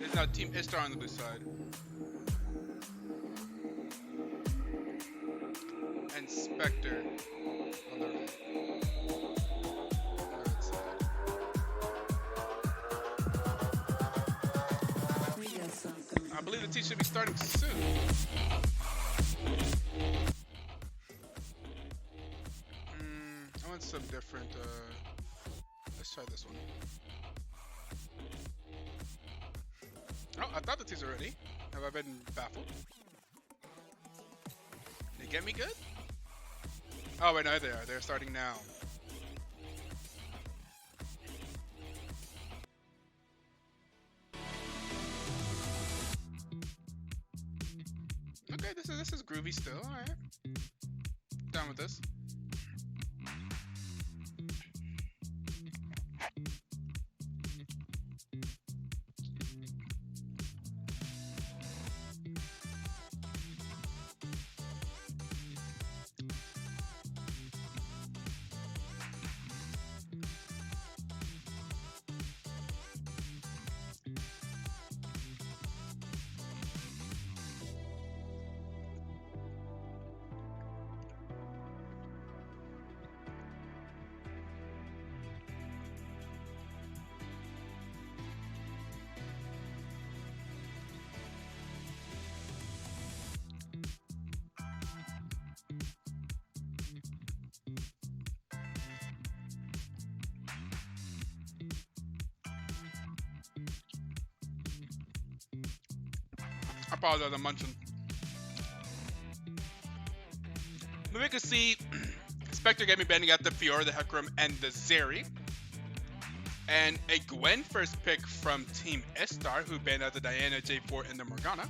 There's now Team Istar on the blue side. And Spectre on the right. On the red side. I believe the team should be starting soon. I want some different. Let's try this one. Oh, I thought the teams were ready. Have I been baffled? They get me good? Oh wait, no, they are. They're starting now. Okay, this is groovy still. All right, down with this. I apologize, I'm munching. But we can see Spectre get me banding out the Fiora, the Hecarim, and the Zeri. And a Gwen first pick from Team Istar, who banned out the Diana, J4, and the Morgana.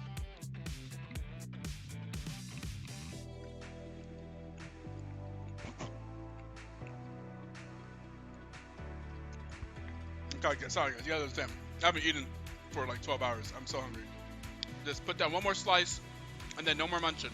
Sorry guys, you gotta understand. I haven't eaten for like 12 hours. I'm so hungry. Just put down one more slice, and then no more munching.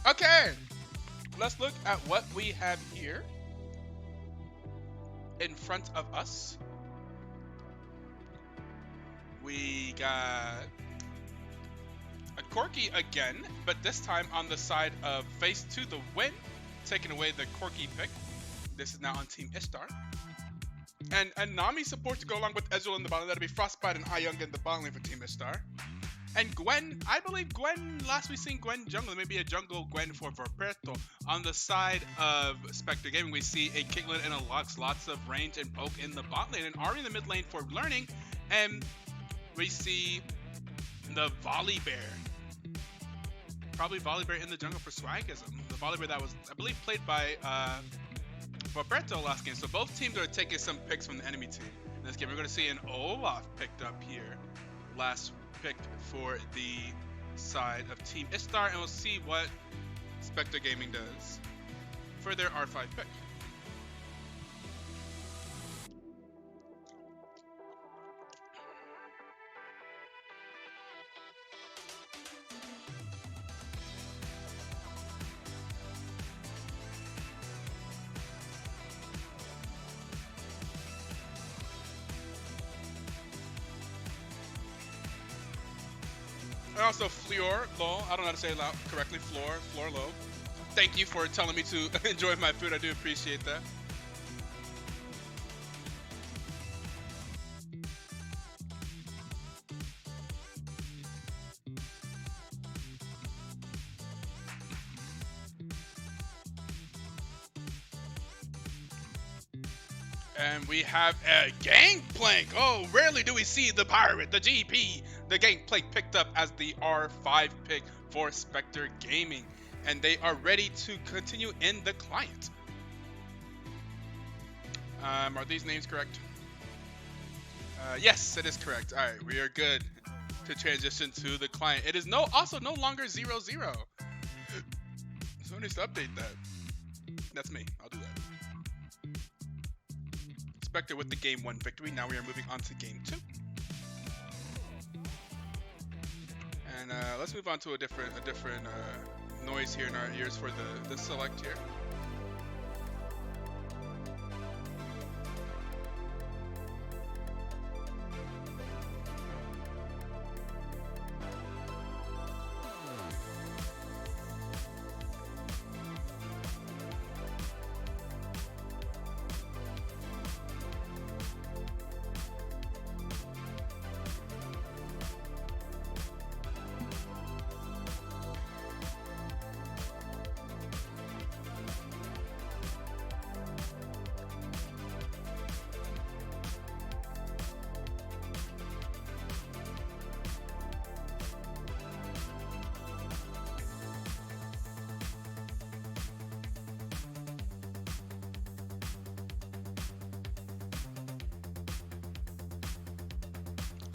Okay, let's look at what we have here. in front of us, we got a Corky again, but this time on the side of Face to the Win, taking away the Corky pick. This is now on Team Ishtar. And a Nami support to go along with Ezreal in the bottom. That'll be Frostbite and Ayung in the bottom lane for Team Ishtar. And Gwen, I believe Gwen, last we seen Gwen jungle, maybe a jungle Gwen for Verperto. On the side of Spectre Gaming, we see a Caitlyn and a Lux, lots of range and poke in the bot lane, and Ari in the mid lane for Learning. And we see the Volibear. Probably Volibear in the jungle for Swagism. The Volibear that was, I believe, played by Roberto last game. So both teams are taking some picks from the enemy team. In this game, we're going to see an Olaf picked up here. Last picked for the side of Team Ishtar, and we'll see what Spectre Gaming does for their R5 pick. And also Fleur Low, I don't know how to say it loud correctly, Fleur Low. Thank you for telling me to enjoy my food, I do appreciate that. And we have a Gangplank. Oh, rarely do we see the pirate, the GP, the Gangplank picked up as the R5 pick for Spectre Gaming. And they are ready to continue in the client. Are these names correct? Yes, it is correct. All right, we are good to transition to the client. It is also no longer 0-0. Someone needs to update that. That's me. I'll do that. Spectre with the game 1 victory. Now we are moving on to game 2. And let's move on to a different noise here in our ears for the select here.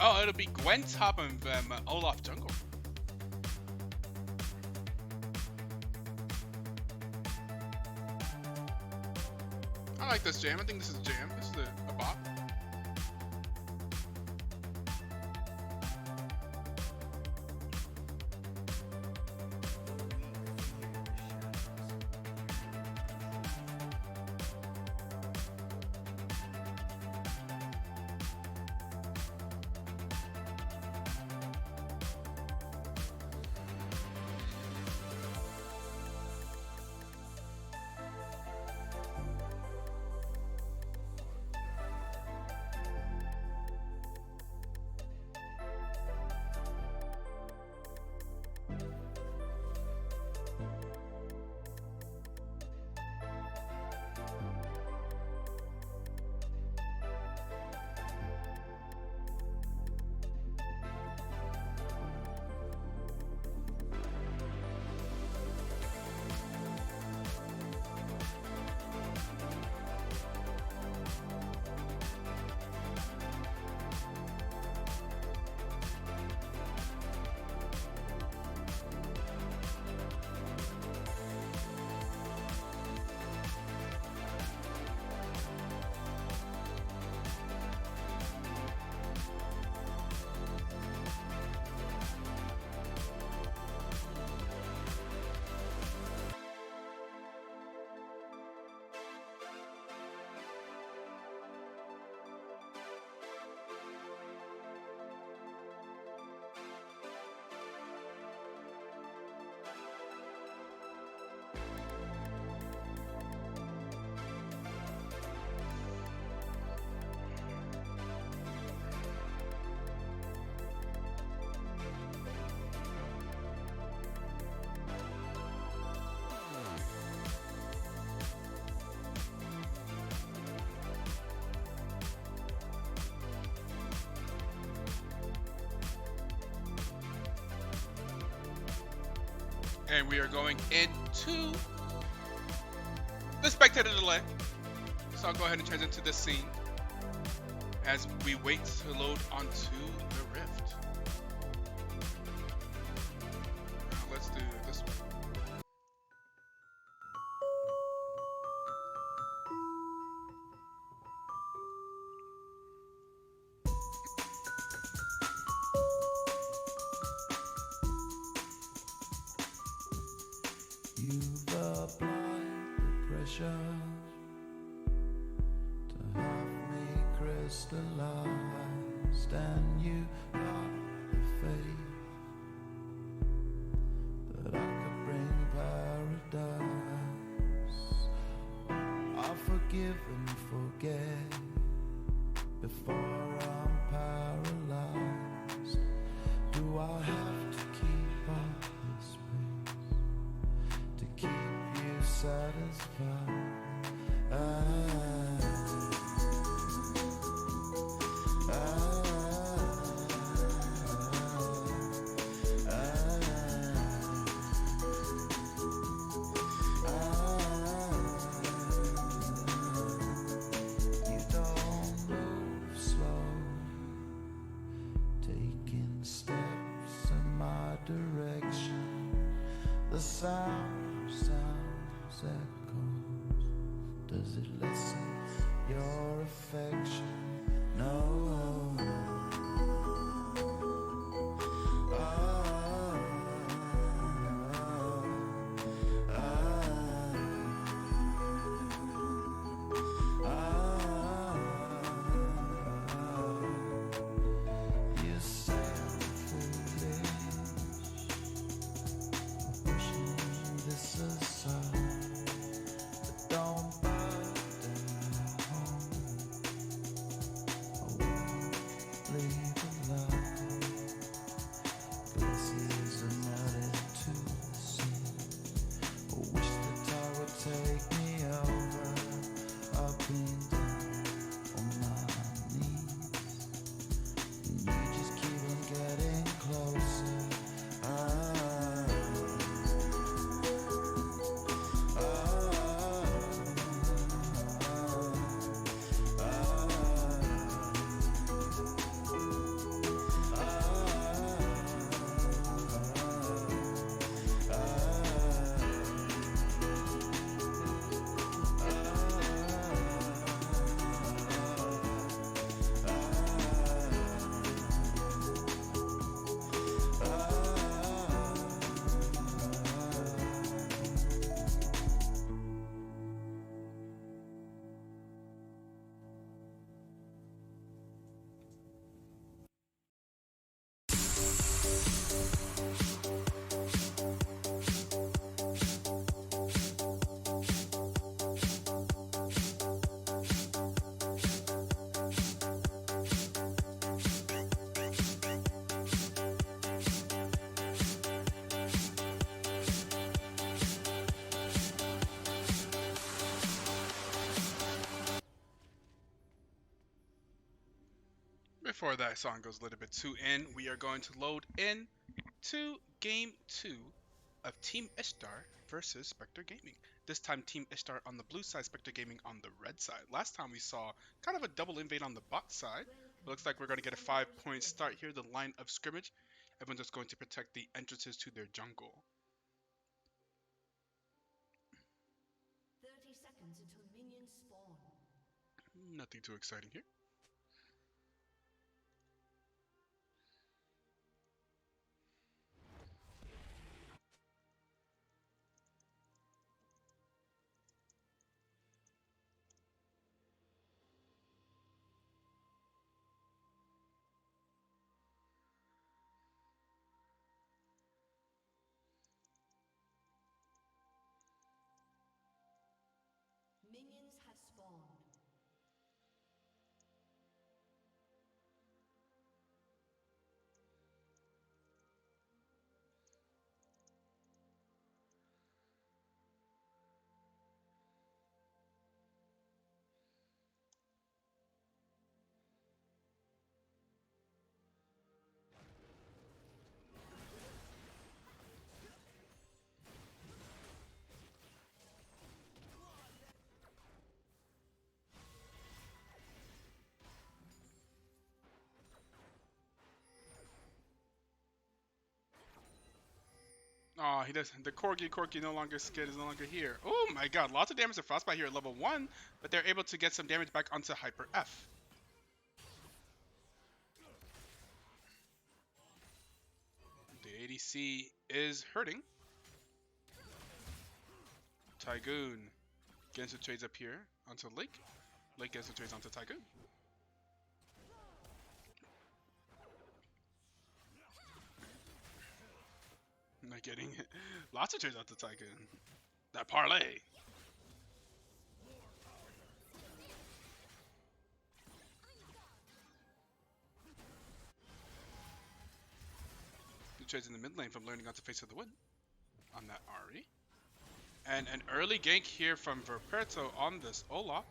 Oh, it'll be Gwen top and Olaf jungle. I like this jam. I think this is a jam. This is a bop. And we are going into the spectator delay. So I'll go ahead and transition to this scene as we wait to load onto the Rift. Now let's do this one. You've applied the pressure to have me crystallized, and you got the faith that I could bring paradise. I'll forgive and forget before I'm paralyzed. Do I have to keep up this pace to keep you satisfied? You don't move slow, taking steps in my direction. The sound sounds echoes. Does it lessen your affection? No. You sound foolish, pushing this aside, but don't burden home. I won't leave alive. Glaciers are melted to the sea. I wish the tide would take me over. I've been down on my knees, and you just keep on getting closer. Before that song goes a little bit too in, we are going to load in to Game 2 of Team Ishtar versus Spectre Gaming. This time Team Ishtar on the blue side, Spectre Gaming on the red side. Last time we saw kind of a double invade on the bot side. It looks like we're going to get a 5-point start here, the line of scrimmage. Everyone's just going to protect the entrances to their jungle. 30 seconds until minions spawn. Nothing too exciting here. Minions have spawned. Oh, he does. The Corgi no longer skid is no longer here. Oh my god, lots of damage to Frostbite here at level 1, but they're able to get some damage back onto Hyper F. The ADC is hurting. Tygoon gets the trades up here onto Lake. Lake gets the trades onto Tygoon. Not getting lots of trades onto Tygoon. That parlay. The trades in the mid lane from learning on to Face of the Wind on that Ari. And an early gank here from Verperto on this Olaf.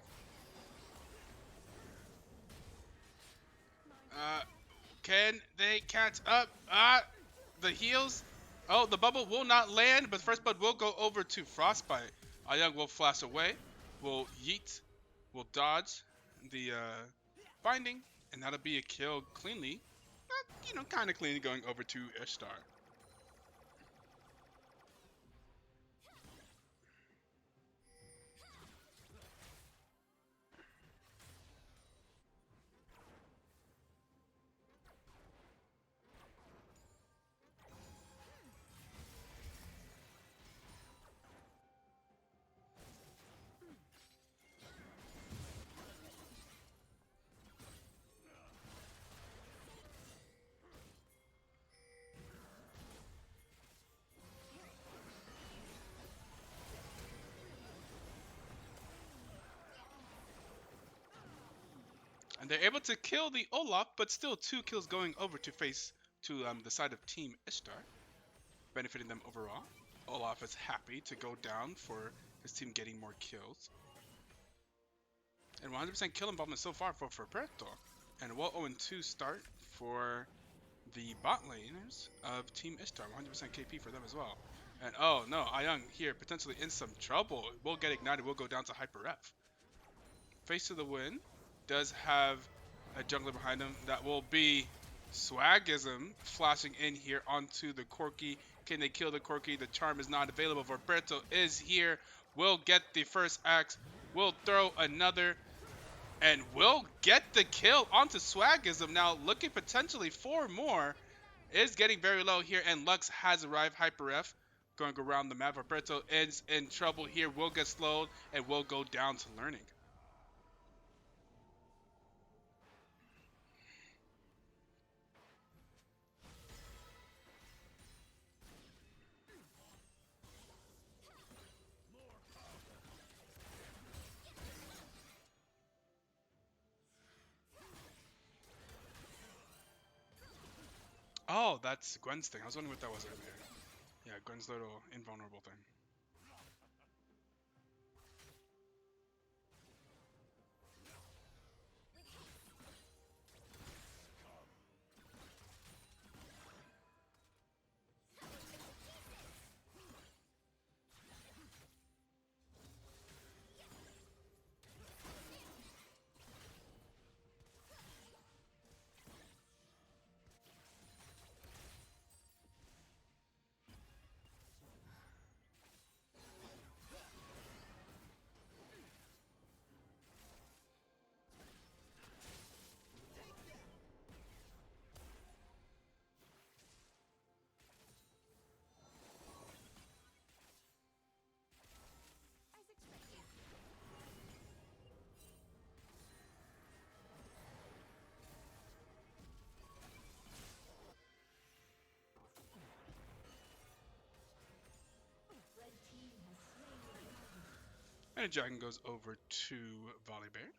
Can they catch up? The heals. Oh, the bubble will not land, but first blood will go over to Frostbite. Young will flash away, will yeet, will dodge the binding, and that'll be a kill cleanly. Kind of cleanly going over to Ishtar. And they're able to kill the Olaf, but still 2 kills going over to face to the side of Team Ishtar, benefiting them overall. Olaf is happy to go down for his team getting more kills. And 100% kill involvement so far for Puerto. And a well 0-2 start for the bot laners of Team Ishtar. 100% KP for them as well. And oh no, Ayang here potentially in some trouble. Will get ignited, will go down to Hyper F. Face to the Wind does have a jungler behind him. That will be Swagism flashing in here onto the Corki. Can they kill the Corki? The charm is not available. Roberto is here. Will get the first axe. Will throw another. And will get the kill onto Swagism. Now looking potentially for more. Is getting very low here. And Lux has arrived. Hyper F going around the map. Roberto is in trouble here. Will get slowed and will go down to learning. Oh, that's Gwen's thing. I was wondering what that was earlier. Yeah, Gwen's little invulnerable thing. And a dragon goes over to Volibear.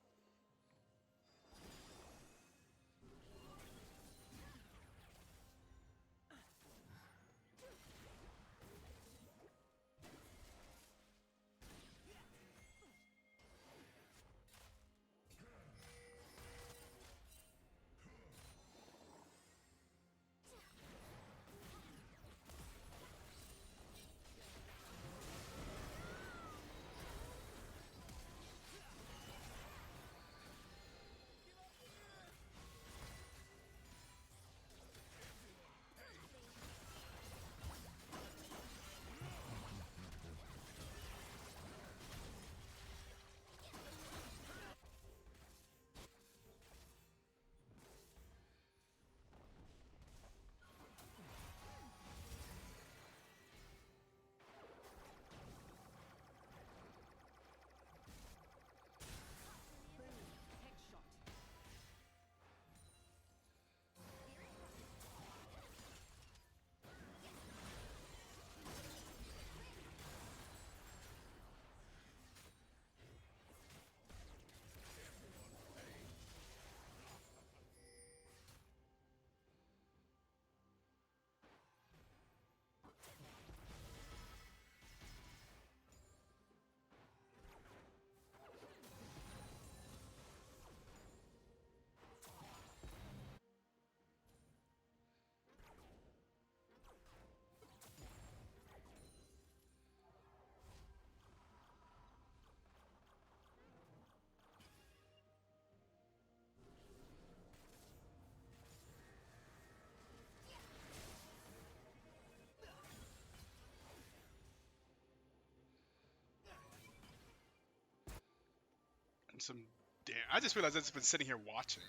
some damn. I just realized I've just been sitting here watching.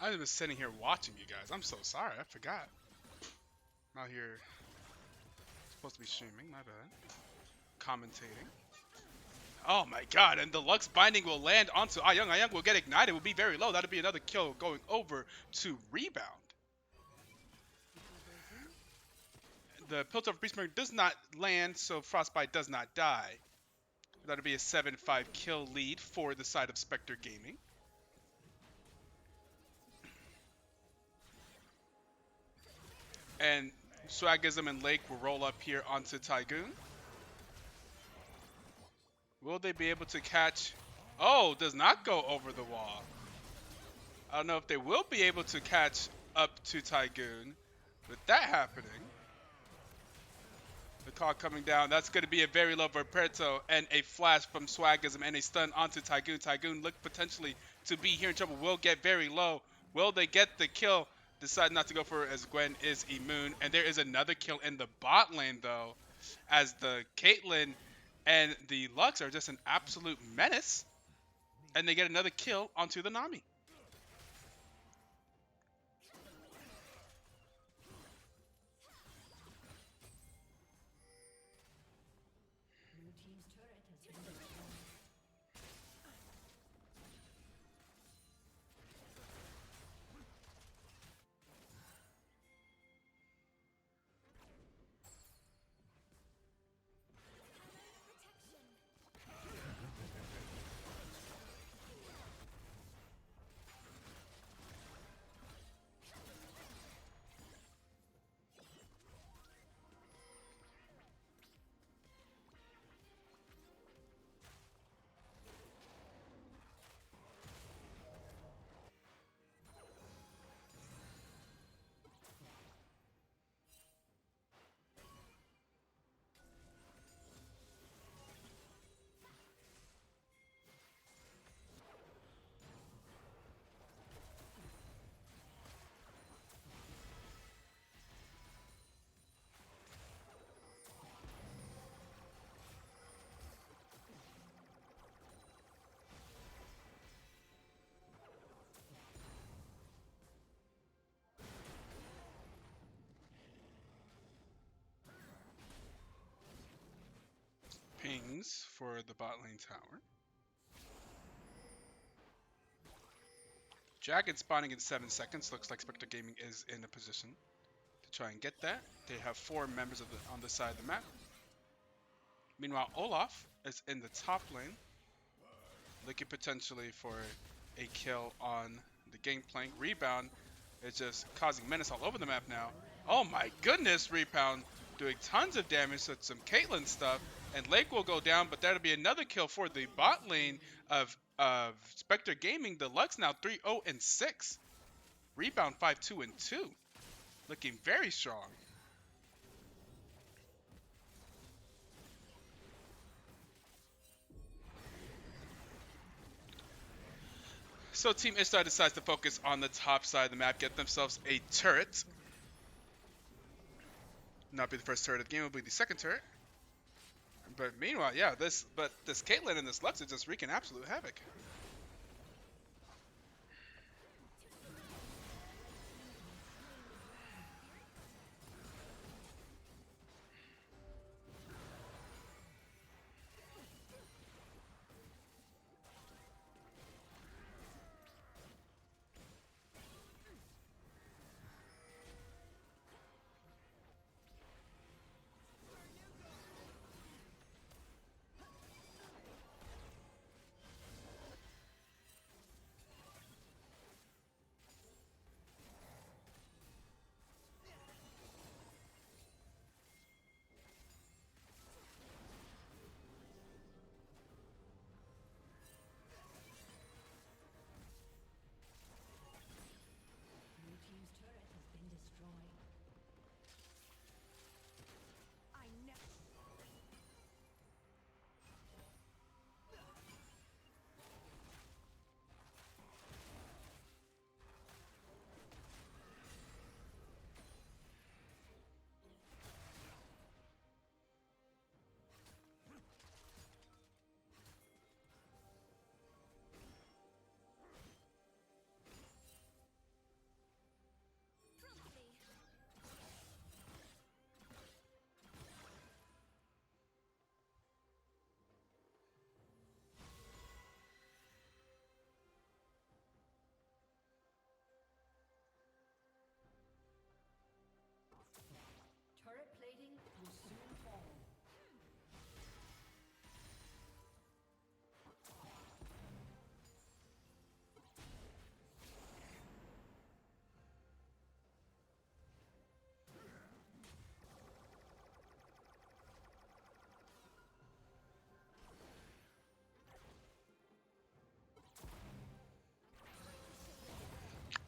I've been sitting here watching you guys. I'm so sorry. I forgot. I'm out here supposed to be streaming. My bad. Commentating. Oh my god, and the Lux Binding will land onto Ayung. Ayung will get ignited, will be very low. That'll be another kill going over to Rebound. The Piltover Beastmaker does not land, so Frostbite does not die. That'll be a 7-5 kill lead for the side of Spectre Gaming. And Swagism and Lake will roll up here onto Tygoon. Will they be able to catch? Oh, does not go over the wall. I don't know if they will be able to catch up to Tygoon with that happening. The call coming down. That's going to be a very low Verperto and a flash from Swagism and a stun onto Tygoon. Tygoon look potentially to be here in trouble. Will get very low. Will they get the kill? Decide not to go for it as Gwen is immune. And there is another kill in the bot lane though, as the Caitlyn and the Lux are just an absolute menace. And they get another kill onto the Nami. Blue team's turret has been destroyed. Pings for the bot lane tower. Dragon spawning in 7 seconds. Looks like Spectre Gaming is in a position to try and get that. They have 4 members on the side of the map. Meanwhile, Olaf is in the top lane, looking potentially for a kill on the Gangplank. Rebound is just causing menace all over the map now. Oh my goodness, Rebound doing tons of damage with some Caitlyn stuff. And Lake will go down, but that'll be another kill for the bot lane of Spectre Gaming. The Lux now 3-0-6. Rebound 5-2-2. Looking very strong. So Team Ishtar decides to focus on the top side of the map, get themselves a turret. Not be the first turret of the game, will be the second turret. But meanwhile, yeah, this Caitlyn and this Lux are just wreaking absolute havoc.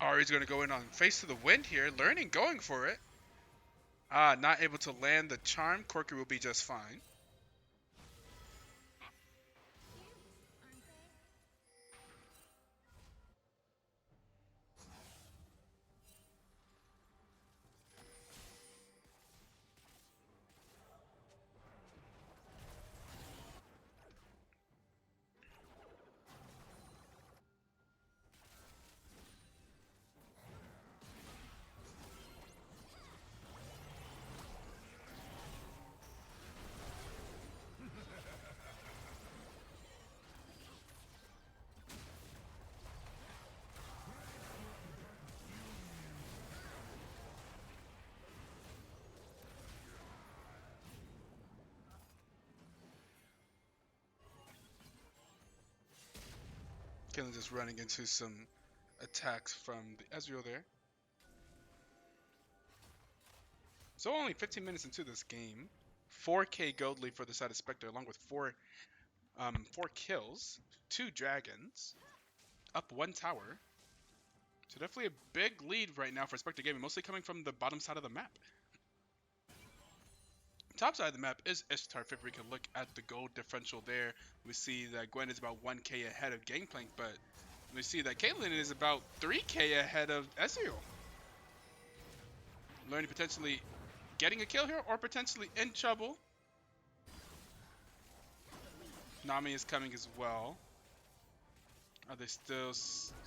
Ari's going to go in on Face to the Wind here. Learning, going for it. Ah, not able to land the charm. Corky will be just fine. Caitlyn just running into some attacks from the Ezreal there. So only 15 minutes into this game, 4K gold lead for the side of Spectre, along with four kills, 2 dragons, up 1 tower. So definitely a big lead right now for Spectre Gaming, mostly coming from the bottom side of the map. Top side of the map is Ishtar. If we can look at the gold differential there, we see that Gwen is about 1K ahead of Gangplank, but we see that Caitlyn is about 3K ahead of Ezreal. Learning potentially getting a kill here or potentially in trouble. Nami is coming as well. Are they still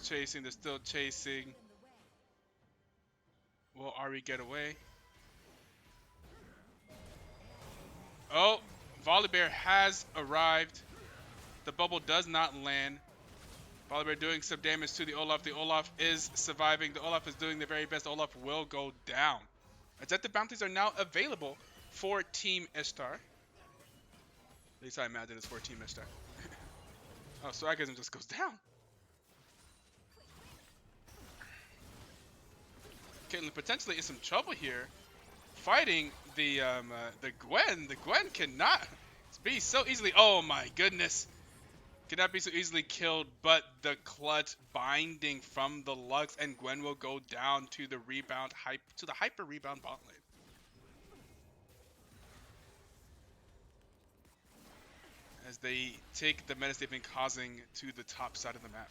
chasing? They're still chasing. Will Ari get away? Oh, Volibear has arrived. The bubble does not land. Volibear doing some damage to the Olaf. The Olaf is surviving. The Olaf is doing the very best. The Olaf will go down. Objective bounties are now available for Team Ishtar. At least I imagine it's for Team Ishtar. Oh, Swagism just goes down. Caitlyn potentially in some trouble here. Fighting the Gwen. The Gwen cannot be so easily. Oh my goodness. Cannot be so easily killed, but the clutch binding from the Lux, and Gwen will go down to the hyper rebound bot lane. As they take the menace they've been causing to the top side of the map.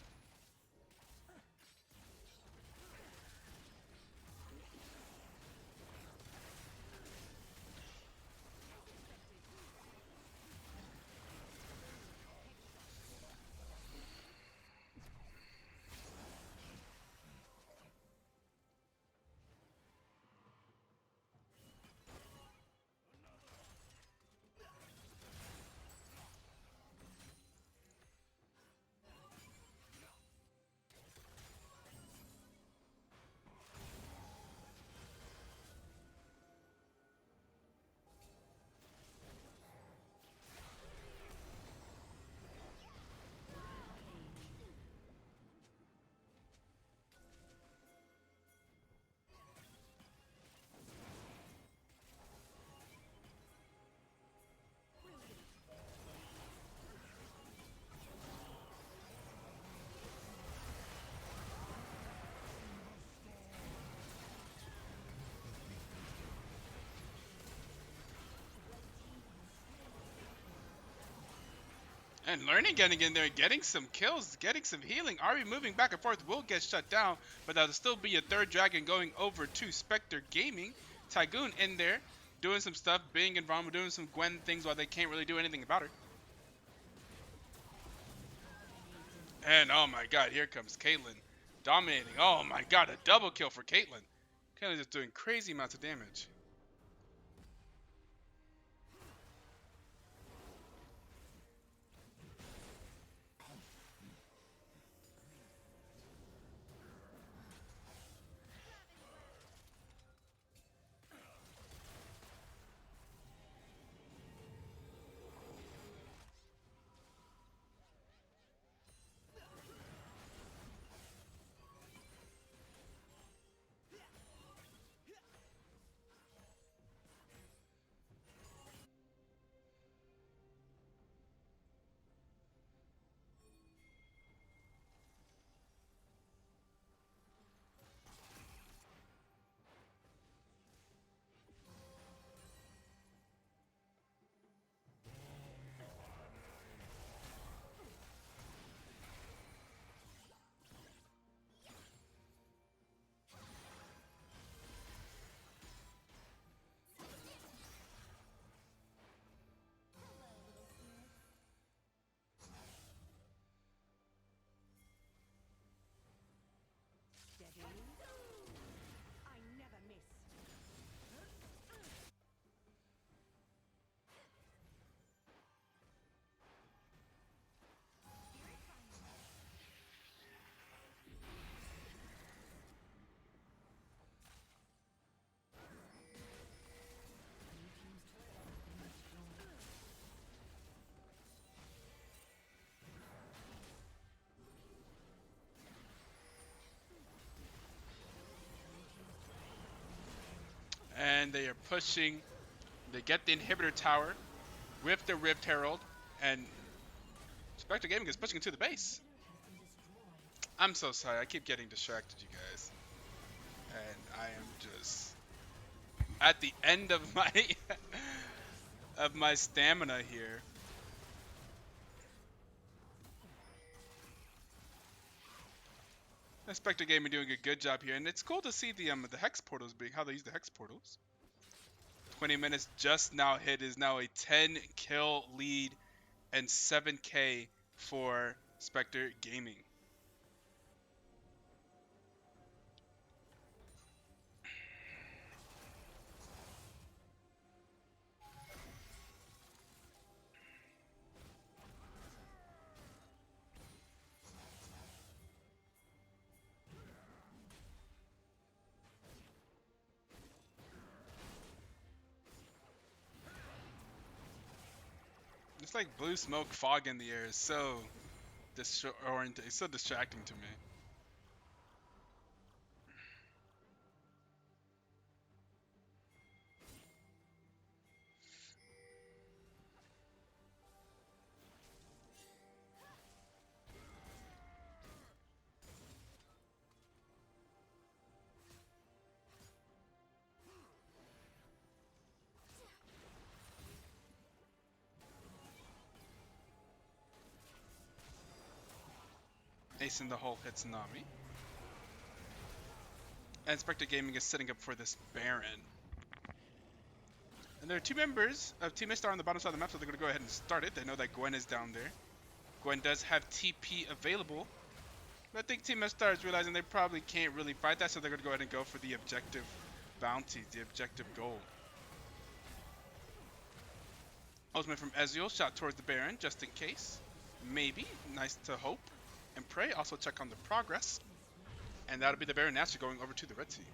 And Learning getting in there, getting some kills, getting some healing. Ari moving back and forth will get shut down, but that'll still be a third dragon going over to Spectre Gaming. Tygoon in there, doing some stuff, being involved, doing some Gwen things while they can't really do anything about her. And oh my god, here comes Caitlyn. Dominating. Oh my god, a double kill for Caitlyn. Caitlyn just doing crazy amounts of damage. and they are pushing. They get the inhibitor tower with the Rift Herald, and Spectre Gaming is pushing into the base. I'm so sorry, I keep getting distracted, you guys. And I am just at the end of my of my stamina here. Spectre Gaming doing a good job here, and it's cool to see the hex portals being how they use the hex portals. 20 minutes just now hit is now a 10 kill lead and 7k for Spectre Gaming. It's like blue smoke fog in the air is so it's so distracting to me. Ace in the hole hits Nami. And Spectre Gaming is setting up for this Baron. And there are two members of Team Star on the bottom side of the map, so they're going to go ahead and start it. They know that Gwen is down there. Gwen does have TP available. But I think Team Star is realizing they probably can't really fight that, so they're going to go ahead and go for the objective bounty, the objective goal. Ultimate from Ezreal, shot towards the Baron, just in case. Maybe. Nice to hope and pray. Also check on the progress. And that'll be the Baron Nashor going over to the red team.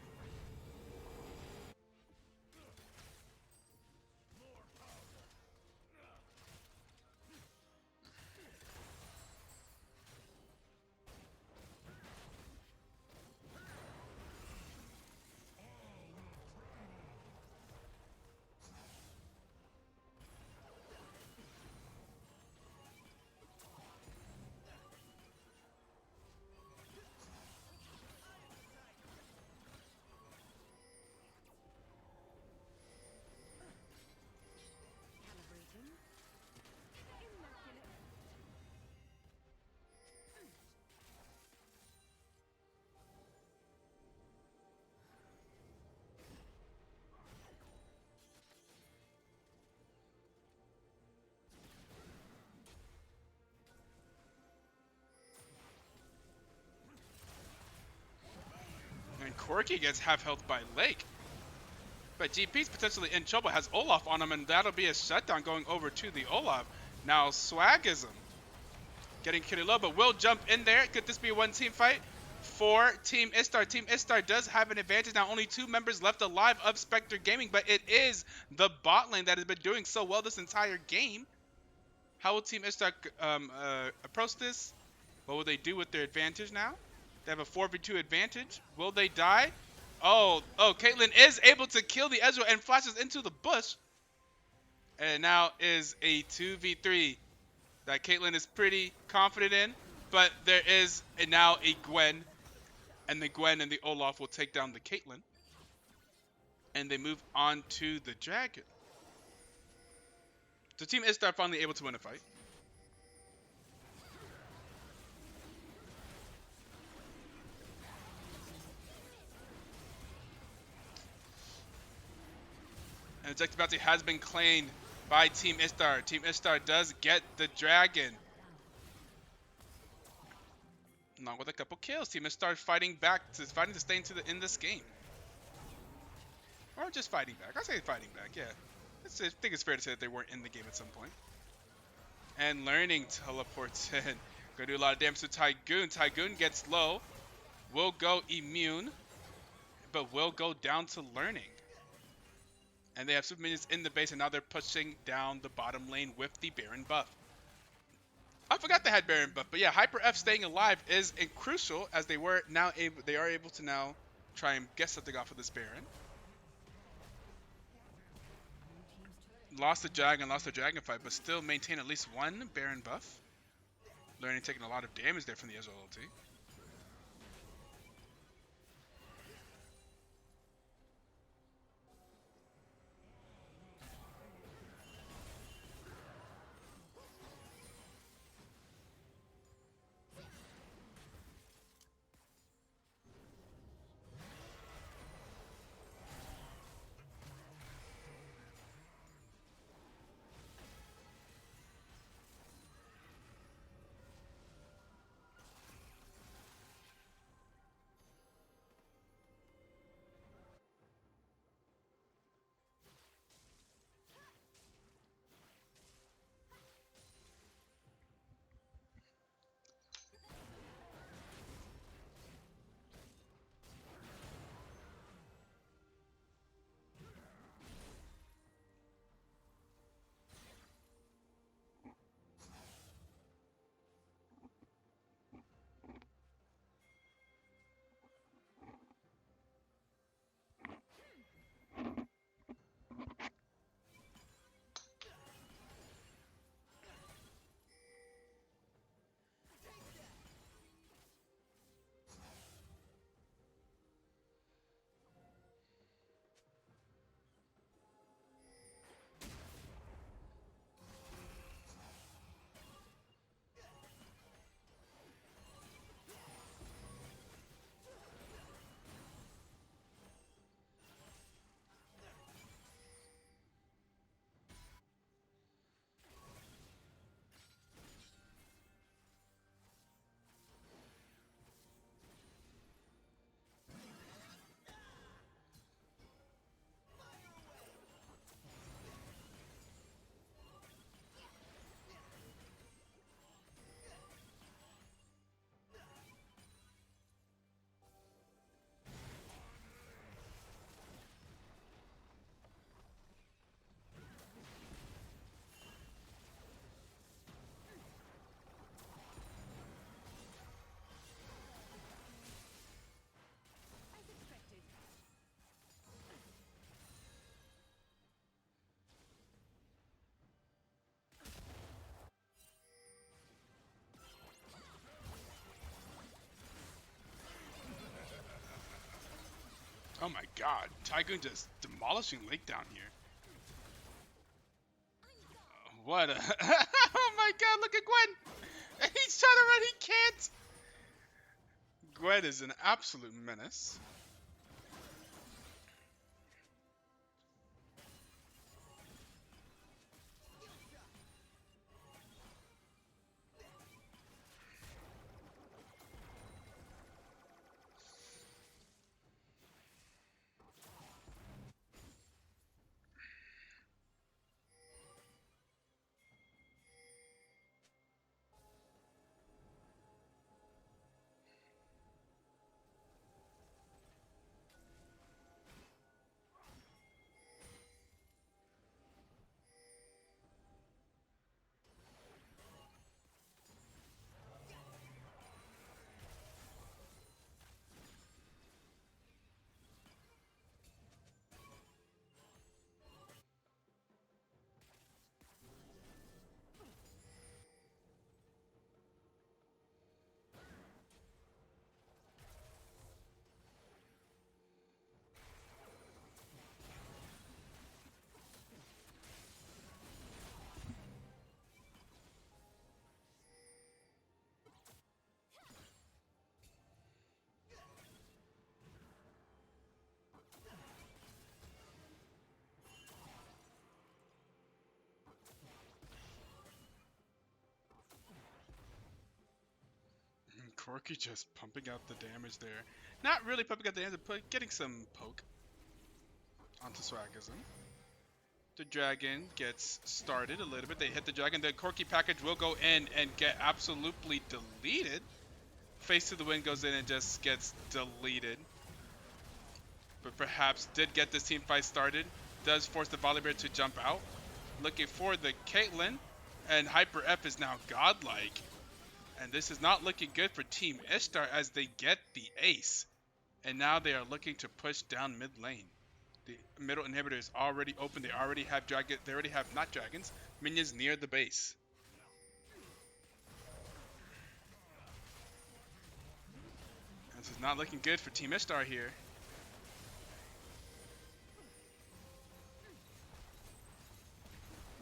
And Corki gets half health by Lake. But GP's potentially in trouble, has Olaf on him, and that'll be a shutdown going over to the Olaf. Now Swagism getting kitty low, but will jump in there. Could this be a one team fight for Team Istar? Team Istar does have an advantage. Now only 2 members left alive of Spectre Gaming, but it is the bot lane that has been doing so well this entire game. How will Team Istar approach this? What will they do with their advantage now? They have a 4v2 advantage. Will they die? Oh, Caitlyn is able to kill the Ezreal and flashes into the bush. And now is a 2v3 that Caitlyn is pretty confident in. But there is now a Gwen. And the Gwen and the Olaf will take down the Caitlyn. And they move on to the Dragon. So Team Istar finally able to win a fight. And objective bounty has been claimed by Team Istar. Team Istar does get the Dragon. Along with a couple kills. Team Istar fighting to stay in this game. Or just fighting back. I say fighting back, yeah. I think it's fair to say that they weren't in the game at some point. And Learning teleports in. Gonna do a lot of damage to Tygoon. Tygoon gets low. Will go immune. But will go down to Learning. And they have super minions in the base, and now they're pushing down the bottom lane with the Baron buff. I forgot they had Baron buff, but yeah, Hyper F staying alive is crucial, as they are able to now try and get something off of this Baron. Lost the dragon, lost the dragon fight, but still maintain at least one Baron buff. Learning taking a lot of damage there from the Ezreal ulti. As expected. Oh my god, Tycoon just demolishing Lake down here. What a... oh my god, look at Gwen! He's trying to run, he can't! Gwen is an absolute menace. Corky just pumping out the damage there. Not really pumping out the damage, but getting some poke onto Swagism. The dragon gets started a little bit. They hit the dragon. The Corky package will go in and get absolutely deleted. Face to the Wind goes in and just gets deleted. But perhaps did get this team fight started. Does force the Volibear to jump out. Looking for the Caitlyn. And Hyper F is now godlike. And this is not looking good for Team Ishtar as they get the ace. And now they are looking to push down mid lane. The middle inhibitor is already open. They already have dragon. They already have not dragons, minions near the base. This is not looking good for Team Ishtar here.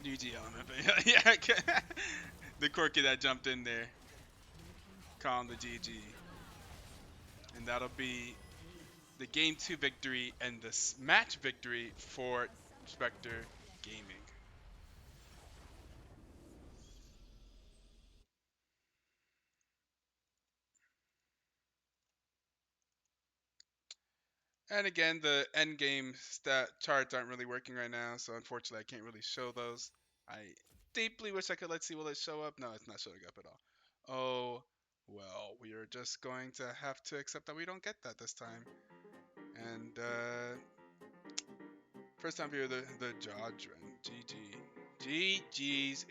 GG element, but yeah, the quirky that jumped in there, calling the GG, and that'll be the game 2 victory and the match victory for Spectre Gaming. And again, the end game stat charts aren't really working right now, so unfortunately I can't really show those. I deeply wish I could. Let's see, will it show up? No, it's not showing up at all. Oh, well, we are just going to have to accept that we don't get that this time. And first time viewer, the jaw dren. GG.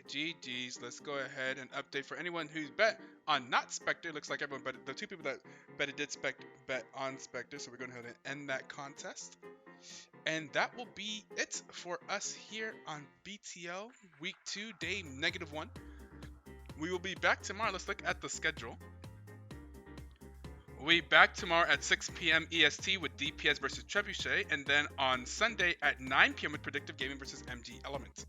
GG's. Let's go ahead and update for anyone who's bet on not Spectre. Looks like everyone bet. The two people that betted did bet on Spectre, so we're going to go ahead and end that contest. And that will be it for us here on BTL Week 2, Day -1. We will be back tomorrow. Let's look at the schedule. We'll be back tomorrow at 6 p.m. EST with DPS versus Trebuchet, and then on Sunday at 9 p.m. with Predictive Gaming versus MG Element.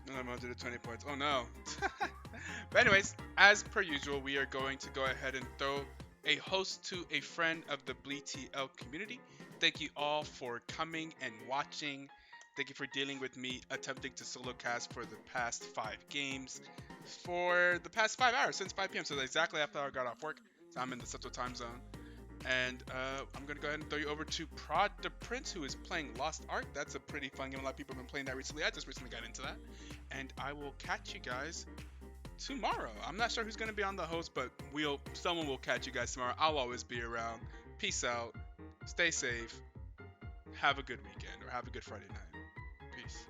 And I'm under the 20 points. Oh no. But anyways, as per usual, we are going to go ahead and throw a host to a friend of the BTL community. Thank you all for coming and watching. Thank you for dealing with me attempting to solo cast for the past 5 games. For the past 5 hours, since 5 p.m. So exactly after I got off work. So I'm in the Central Time Zone. And I'm going to go ahead and throw you over to Prod the Prince, who is playing Lost Ark. That's a pretty fun game. A lot of people have been playing that recently. I just recently got into that. And I will catch you guys tomorrow. I'm not sure who's going to be on the host, but someone will catch you guys tomorrow. I'll always be around. Peace out. Stay safe. Have a good weekend or have a good Friday night. Peace.